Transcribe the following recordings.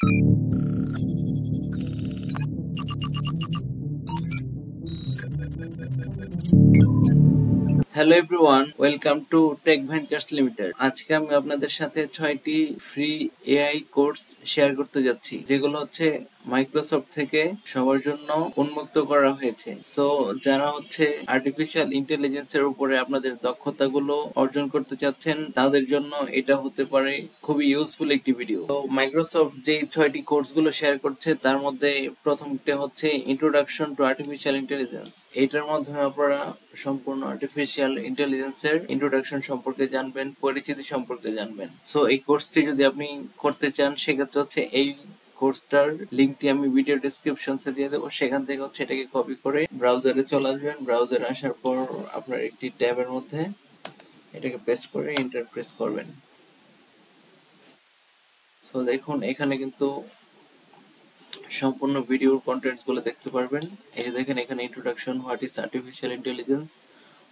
Hello everyone, welcome to Tech Ventures Limited. আজকে আমি আপনাদের সাথে 6টি ফ্রি এআই কোর্স শেয়ার করতে যাচ্ছি, যেগুলো হচ্ছে মাইক্রোসফট থেকে সবার জন্য উন্মুক্ত করা হয়েছে। সো যারা হচ্ছে আর্টিফিশিয়াল ইন্টেলিজেন্সের উপরে আপনাদের দক্ষতাগুলো অর্জন করতে চাচ্ছেন, তাদের জন্য এটা হতে পারে খুবই ইউজফুল একটি ভিডিও। তো মাইক্রোসফট যে 6টি কোর্সগুলো শেয়ার করছে, তার মধ্যে প্রথমটা হচ্ছে ইন্ট্রোডাকশন টু আর্টিফিশিয়াল ইন্টেলিজেন্স। এটার মাধ্যমে আপনারা সম্পূর্ণ আর্টিফিশিয়াল ইন্টেলিজেন্সের ইন্ট্রোডাকশন সম্পর্কে জানবেন, পরিচিতি সম্পর্কে জানবেন। সো এই কোর্সটি যদি আপনি করতে চান, সেক্ষেত্রে হচ্ছে এই কোর্সটার লিঙ্কটি আমি ভিডিও ডেসক্রিপশনসে দিয়ে দেবো। সেখান থেকে হচ্ছে এটাকে কপি করে ব্রাউজারে চলে আসবেন। ব্রাউজারে আসার পর আপনার একটি ট্যাবের মধ্যে এটাকে পেস্ট করে এন্টার প্রেস করবেন। সো দেখুন, এখানে কিন্তু সম্পূর্ণ ভিডিওর কন্টেন্টস গুলো দেখতে পারবেন। এই যে দেখেন, এখানে introduction, what is artificial intelligence,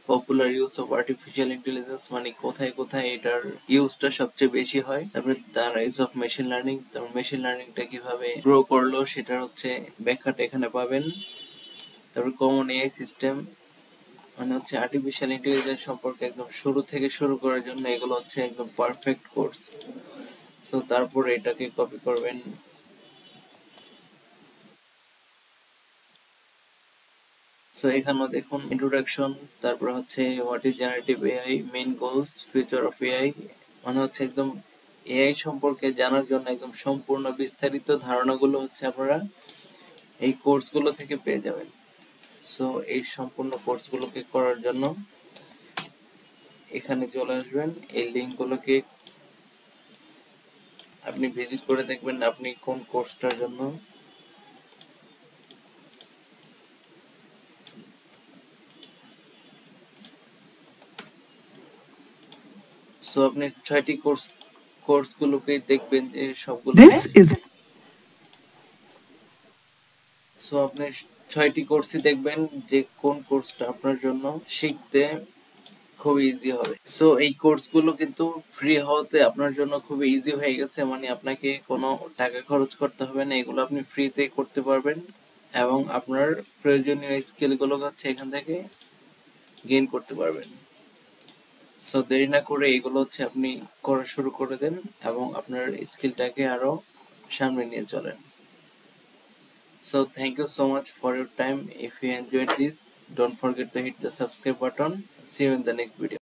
popular use of artificial intelligence, মানে কোথায় কোথায় এটার ইউজটা সবচেয়ে বেশি হয়। তারপরে the rise of machine learning, তারপর মেশিন লার্নিংটা কিভাবে গ্রো করলো সেটার হচ্ছে ব্যাখ্যাটা এখানে পাবেন। তারপর কমন এআই সিস্টেম, মানে হচ্ছে আর্টিফিশিয়াল ইন্টেলিজেন্স সম্পর্কে একদম শুরু থেকে শুরু করার জন্য এগুলো হচ্ছে একদম পারফেক্ট কোর্স। সো তারপরে এটাকে কপি করবেন। সো এখানেও দেখুন ইন্ট্রোডাকশন, তারপর হচ্ছে what is generative AI, main goals, future of AI, মানে হচ্ছে একদম এআই সম্পর্কে জানার জন্য একদম সম্পূর্ণ বিস্তারিত ধারণাগুলো হচ্ছে আপনারা এই কোর্সগুলো থেকে পেয়ে যাবেন। সো এই সম্পূর্ণ কোর্সগুলোকে করার জন্য এখানে চলে আসবেন। এই লিঙ্কগুলোকে আপনি ভিজিট করে দেখবেন আপনি কোন কোর্সটার জন্য। সো আপনি 6টি কোর্সগুলোকে দেখবেন যে সবগুলো। সো আপনি 6টি কোর্সই দেখবেন যে কোন কোর্সটা আপনার জন্য শিখতে খুবই ইজি হবে। সো এই কোর্সগুলো কিন্তু ফ্রি হওয়াতে আপনার জন্য খুবই ইজি হয়ে গেছে, মানে আপনাকে কোনো টাকা খরচ করতে হবে না। এগুলো আপনি ফ্রিতে করতে পারবেন এবং আপনার প্রয়োজনীয় স্কিলগুলো হচ্ছে এখান থেকে গেইন করতে পারবেন। সো দেরি না করে এগুলো হচ্ছে আপনি করা শুরু করে দেন এবং আপনার স্কিলটাকে আরো সামনে নিয়ে চলেন। So thank you so much for your time. If you enjoyed this, don't forget to hit the subscribe button. See you in the next video.